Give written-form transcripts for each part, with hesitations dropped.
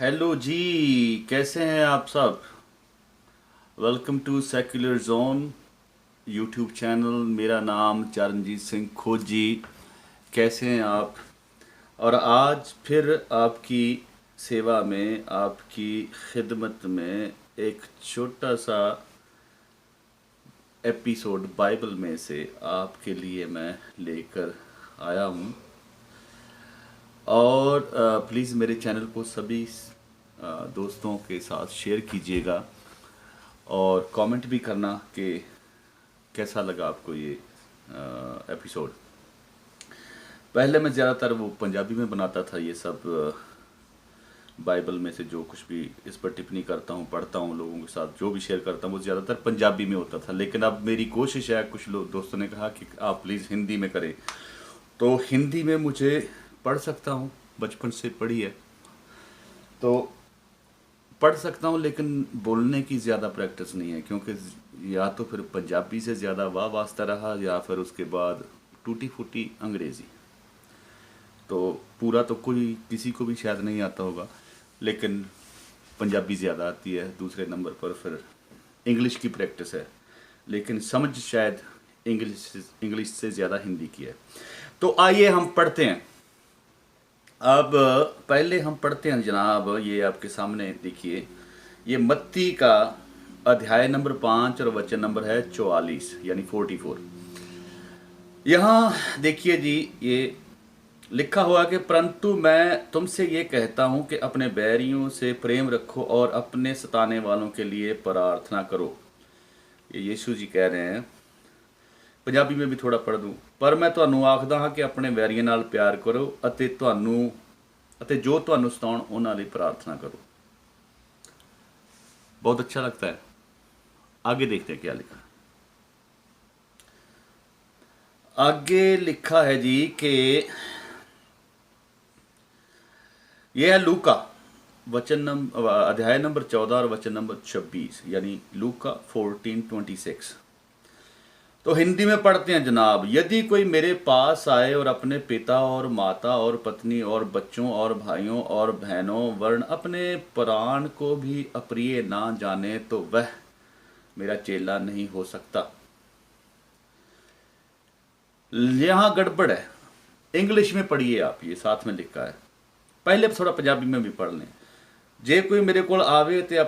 Hello जी। कैसे हैं आप सब। Welcome to secular zone YouTube channel. मेरा नाम चरणजीत सिंह खोजी। कैसे हैं आप। और आज फिर आपकी सेवा में, आपकी खिदमत में एक छोटा सा एपिसोड बाइबल में से आपके लिए मैं लेकर आया हूँ। और प्लीज़ मेरे चैनल को सभी दोस्तों के साथ शेयर कीजिएगा और कमेंट भी करना कि कैसा लगा आपको ये एपिसोड। पहले मैं ज़्यादातर वो पंजाबी में बनाता था ये सब बाइबल में से जो कुछ भी इस पर टिप्पणी करता हूँ, पढ़ता हूँ, लोगों के साथ जो भी शेयर करता हूँ वो ज़्यादातर पंजाबी में होता था। लेकिन अब मेरी कोशिश है, कुछ लोग दोस्तों ने कहा कि आप प्लीज़ हिंदी में करें, तो हिंदी में मुझे पढ़ सकता हूँ, बचपन से पढ़ी है तो पढ़ सकता हूँ, लेकिन बोलने की ज़्यादा प्रैक्टिस नहीं है, क्योंकि या तो फिर पंजाबी से ज़्यादा वाह वास्ता रहा या फिर उसके बाद टूटी फूटी अंग्रेज़ी। तो पूरा तो कोई किसी को भी शायद नहीं आता होगा, लेकिन पंजाबी ज़्यादा आती है। दूसरे नंबर पर फिर इंग्लिश की प्रैक्टिस है, लेकिन समझ शायद इंग्लिश से ज़्यादा हिंदी की है। तो आइए हम पढ़ते हैं। अब पहले हम पढ़ते हैं जनाब, ये आपके सामने देखिए, ये मत्ती का अध्याय नंबर 5 और वचन नंबर है 44 यानी 44। यहाँ देखिए जी, ये लिखा हुआ कि परंतु मैं तुमसे ये कहता हूँ कि अपने बैरियों से प्रेम रखो और अपने सताने वालों के लिए प्रार्थना करो। ये यीशु जी कह रहे हैं। पंजाबी में भी थोड़ा पढ़ दूं। पर मैं ਤੁਹਾਨੂੰ ਆਖਦਾ ਹਾਂ ਕਿ ਆਪਣੇ ਵੈਰੀਆਂ ਨਾਲ ਪਿਆਰ ਕਰੋ ਅਤੇ ਜੋ ਤੁਹਾਨੂੰ ਸਤਾਉਣ ਉਹਨਾਂ ਲਈ प्रार्थना करो। बहुत अच्छा लगता है। आगे देखते हैं क्या लिखा। आगे लिखा है जी कि यह है लूका अध्याय नंबर 14 और वचन नंबर 26 यानी लूका 14:26। तो हिंदी में पढ़ते हैं जनाब। यदि कोई मेरे पास आए और अपने पिता और माता और पत्नी और बच्चों और भाइयों और बहनों वर्ण अपने प्राण को भी अप्रिय ना जाने, तो वह मेरा चेला नहीं हो सकता। यहां गड़बड़ है। इंग्लिश में पढ़िए आप, ये साथ में लिखा है। पहले थोड़ा पंजाबी में भी पढ़ लें। जे कोई मेरे को आवे ते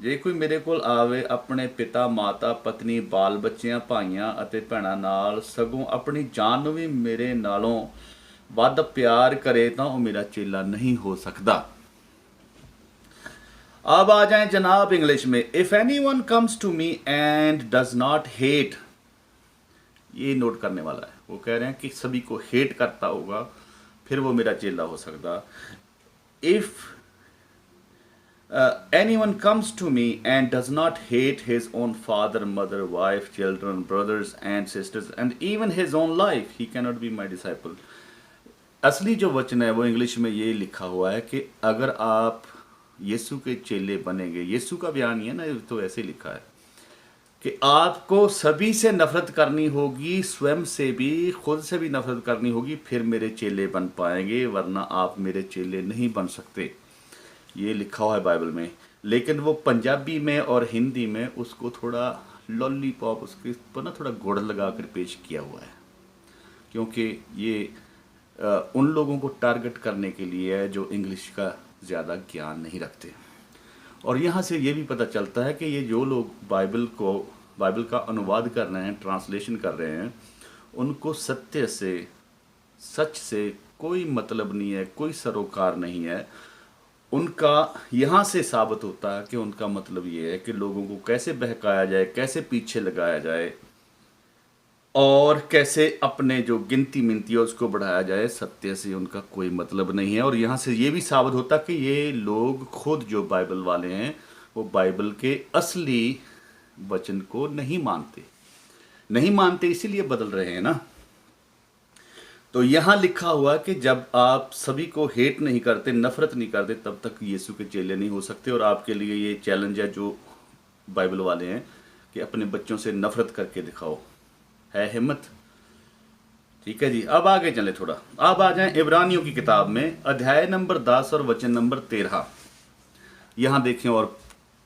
ਜੇ ਕੋਈ ਮੇਰੇ ਕੋਲ ਆਵੇ ਆਪਣੇ ਪਿਤਾ ਮਾਤਾ ਪਤਨੀ ਬਾਲ ਬੱਚਿਆਂ ਭਾਈਆਂ ਅਤੇ ਭੈਣਾਂ ਨਾਲ, ਸਗੋਂ ਆਪਣੀ ਜਾਨ ਨੂੰ ਵੀ ਮੇਰੇ ਨਾਲੋਂ ਵੱਧ ਪਿਆਰ करे ਤਾਂ ਉਹ मेरा चेला नहीं हो सकता। अब आ जाएं जनाब इंग्लिश में। If any one comes to me and does not hate, ये नोट करने वाला है। वो कह रहे हैं कि सभी को हेट करता होगा फिर वो मेरा चेला हो सकता। If anyone comes to me and does not hate his own father, mother, wife, children, brothers and sisters and even his own life, he cannot be my disciple। असली जो वचन है वो इंग्लिश में ये लिखा हुआ है कि अगर आप यीशु के चेले बनेंगे, यीशु का बयान ही है ना, तो ऐसे लिखा है कि आपको सभी से नफरत करनी होगी, स्वयं से भी, खुद से भी नफरत करनी होगी, फिर मेरे चेले बन पाएंगे, वरना आप मेरे चेले नहीं बन सकते। ये लिखा हुआ है बाइबल में। लेकिन वो पंजाबी में और हिंदी में उसको थोड़ा लॉलीपॉप, उसके पर ना थोड़ा गुड़ लगा कर पेश किया हुआ है, क्योंकि ये उन लोगों को टारगेट करने के लिए है जो इंग्लिश का ज़्यादा ज्ञान नहीं रखते। और यहाँ से ये भी पता चलता है कि ये जो लोग बाइबल का अनुवाद कर रहे हैं, ट्रांसलेशन कर रहे हैं, उनको सत्य से, सच से कोई मतलब नहीं है, कोई सरोकार नहीं है। उनका यहाँ से साबित होता है कि उनका मतलब ये है कि लोगों को कैसे बहकाया जाए, कैसे पीछे लगाया जाए और कैसे अपने जो गिनती मिनती है उसको बढ़ाया जाए। सत्य से उनका कोई मतलब नहीं है। और यहाँ से ये भी साबित होता है कि ये लोग खुद जो बाइबल वाले हैं वो बाइबल के असली वचन को नहीं मानते, इसीलिए बदल रहे हैं ना। तो यहाँ लिखा हुआ कि जब आप सभी को हेट नहीं करते, नफरत नहीं करते, तब तक यीशु के चेले नहीं हो सकते। और आपके लिए ये चैलेंज है जो बाइबल वाले हैं कि अपने बच्चों से नफरत करके दिखाओ। है हिम्मत? ठीक है जी, अब आगे चले थोड़ा। अब आ जाएं इब्रानियों की किताब में, अध्याय नंबर 10 और वचन नंबर 13। यहां देखें और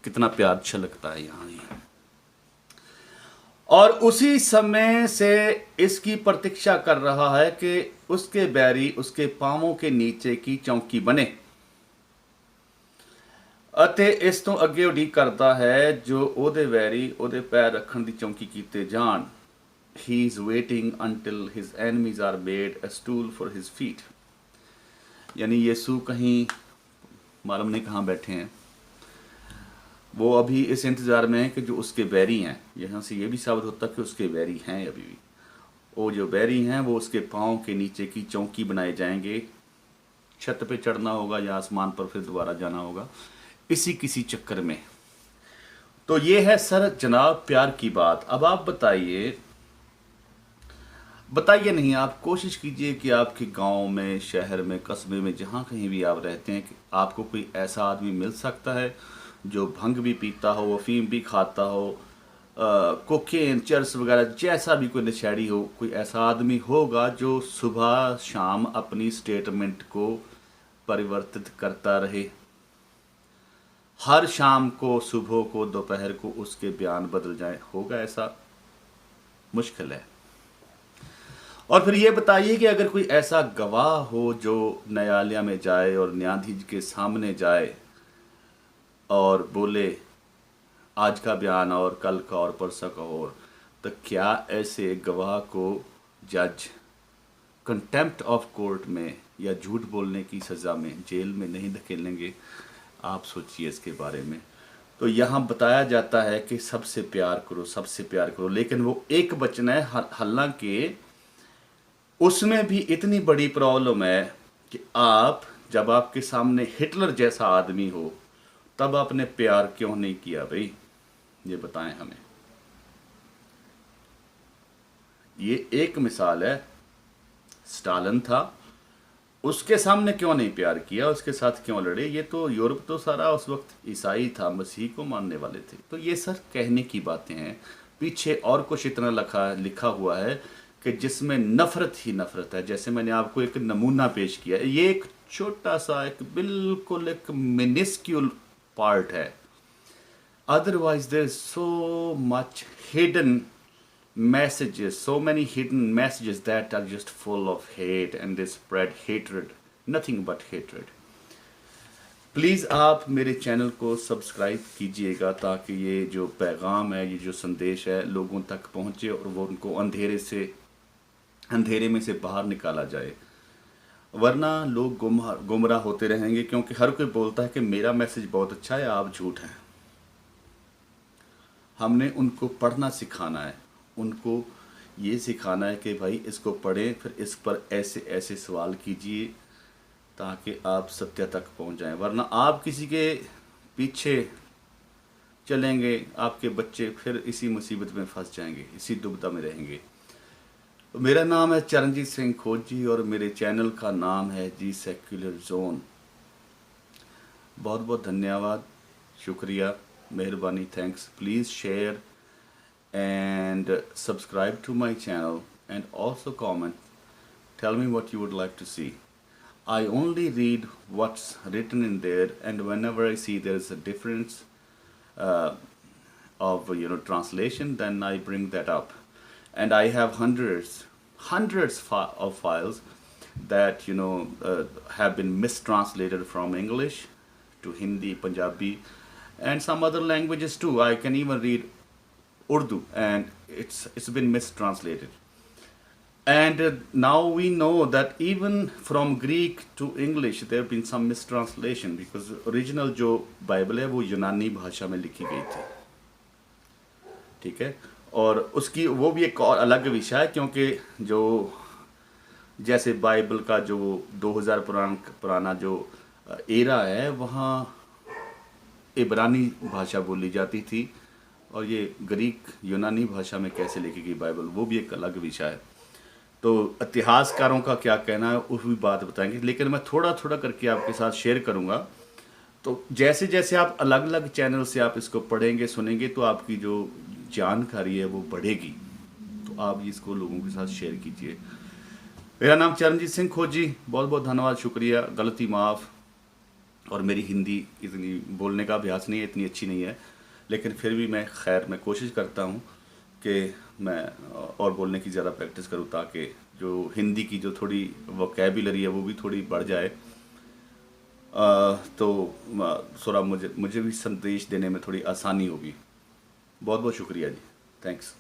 कितना प्यार छलकता है यहाँ ये। और उसी समय से इसकी प्रतीक्षा कर रहा है कि उसके बैरी उसके पांवों के नीचे की चौकी बने। ਅਤੇ ਇਸ ਤੋਂ ਅੱਗੇ ਉਡੀਕ ਕਰਦਾ ਹੈ ਜੋ ਉਹਦੇ ਵੈਰੀ ਉਹਦੇ ਪੈਰ ਰੱਖਣ ਦੀ ਚੌਂਕੀ ਕੀਤੇ ਜਾਣ। He is waiting until his enemies are made a stool for his feet। यानी यीशु कहीं मालूम नहीं कहाँ बैठे हैं, वो अभी इस इंतज़ार में है कि जो उसके बैरी हैं, यहाँ से ये भी साबित होता है कि उसके बैरी हैं अभी भी। वो जो बैरी हैं वो उसके पाँव के नीचे की चौकी बनाए जाएंगे। छत पे चढ़ना होगा या आसमान पर फिर दोबारा जाना होगा, इसी किसी चक्कर में। तो ये है सर जनाब प्यार की बात। अब आप बताइए नहीं, आप कोशिश कीजिए कि आपके गांव में, शहर में, कस्बे में, जहाँ कहीं भी आप रहते हैं, कि आपको कोई ऐसा आदमी मिल सकता है जो भंग भी पीता हो, अफीम भी खाता हो, कोकेन, चरस वगैरह जैसा भी कोई नशेड़ी हो, कोई ऐसा आदमी होगा जो सुबह शाम अपनी स्टेटमेंट को परिवर्तित करता रहे। हर शाम को, सुबह को, दोपहर को उसके बयान बदल जाए? होगा ऐसा? मुश्किल है। और फिर ये बताइए कि अगर कोई ऐसा गवाह हो जो न्यायालय में जाए और न्यायाधीश के सामने जाए और बोले आज का बयान और कल का और परसों का, और तो क्या ऐसे गवाह को जज कंटेम्प्ट ऑफ कोर्ट में या झूठ बोलने की सज़ा में जेल में नहीं धकेलेंगे? आप सोचिए इसके बारे में। तो यहाँ बताया जाता है कि सबसे प्यार करो, सबसे प्यार करो, लेकिन वो एक वचन है, हालांकि उसमें भी इतनी बड़ी प्रॉब्लम है कि आप जब आपके सामने हिटलर जैसा आदमी हो तब आपने प्यार क्यों नहीं किया भाई? ये बताएं हमें। ये एक मिसाल है। स्टालिन था, उसके सामने क्यों नहीं प्यार किया, उसके साथ क्यों लड़े? ये तो यूरोप तो सारा उस वक्त ईसाई था, मसीह को मानने वाले थे। तो ये सर कहने की बातें हैं, पीछे और कुछ इतना लिखा हुआ है कि जिसमें नफरत ही नफरत है। जैसे मैंने आपको एक नमूना पेश किया, ये एक छोटा सा, एक बिल्कुल एक मिनिस्क्यूल पार्ट है। Otherwise there is so much hidden messages, so many hidden messages that are just full of hate and they spread hatred, nothing but hatred। Please आप मेरे चैनल को सब्सक्राइब कीजिएगा ताकि ये जो पैगाम है, ये जो संदेश है लोगों तक पहुँचे और वो उनको अंधेरे में से बाहर निकाला जाए। वरना लोग गुमराह होते रहेंगे, क्योंकि हर कोई बोलता है कि मेरा मैसेज बहुत अच्छा है, आप झूठ हैं। हमने उनको पढ़ना सिखाना है, उनको ये सिखाना है कि भाई इसको पढ़ें, फिर इस पर ऐसे ऐसे सवाल कीजिए ताकि आप सत्य तक पहुंच जाएं। वरना आप किसी के पीछे चलेंगे, आपके बच्चे फिर इसी मुसीबत में फंस जाएंगे, इसी दुविधा में रहेंगे। तो मेरा नाम है चरणजीत सिंह खोजी और मेरे चैनल का नाम है जी सेक्युलर जोन। बहुत बहुत धन्यवाद, शुक्रिया, मेहरबानी, thanks. Please share and subscribe to my channel and also comment, tell me what you would like to see. I only read what's written in there, and whenever I see there is a difference of translation, then I bring that up. And I have hundreds of files that have been mistranslated from English to Hindi, Punjabi, and some other languages too. I can even read Urdu, and it's been mistranslated. And now we know that even from Greek to English there have been some mistranslation, because original जो Bible है वो यूनानी भाषा में लिखी गई थी। ठीक है, और उसकी वो भी एक और अलग विषय है, क्योंकि जो जैसे बाइबल का जो 2000 पुराना जो एरा है, वहाँ इब्रानी भाषा बोली जाती थी, और ये ग्रीक यूनानी भाषा में कैसे लिखी गई बाइबल, वो भी एक अलग विषय है। तो इतिहासकारों का क्या कहना है उस भी बात बताएंगे, लेकिन मैं थोड़ा थोड़ा करके आपके साथ शेयर करूंगा। तो जैसे जैसे आप अलग अलग चैनल से आप इसको पढ़ेंगे, सुनेंगे, तो आपकी जो जानकारी है वो बढ़ेगी। तो आप इसको लोगों के साथ शेयर कीजिए। मेरा नाम चरणजीत सिंह खोजी। बहुत बहुत धन्यवाद, शुक्रिया, गलती माफ़। और मेरी हिंदी इतनी बोलने का अभ्यास नहीं है, इतनी अच्छी नहीं है, लेकिन फिर भी मैं खैर मैं कोशिश करता हूँ कि मैं और बोलने की ज़्यादा प्रैक्टिस करूँ, ताकि जो हिंदी की जो थोड़ी वोकेबुलरी है वो भी थोड़ी बढ़ जाए। तो थोड़ा मुझे मुझे भी संदेश देने में थोड़ी आसानी होगी। बहुत बहुत शुक्रिया जी। थैंक्स।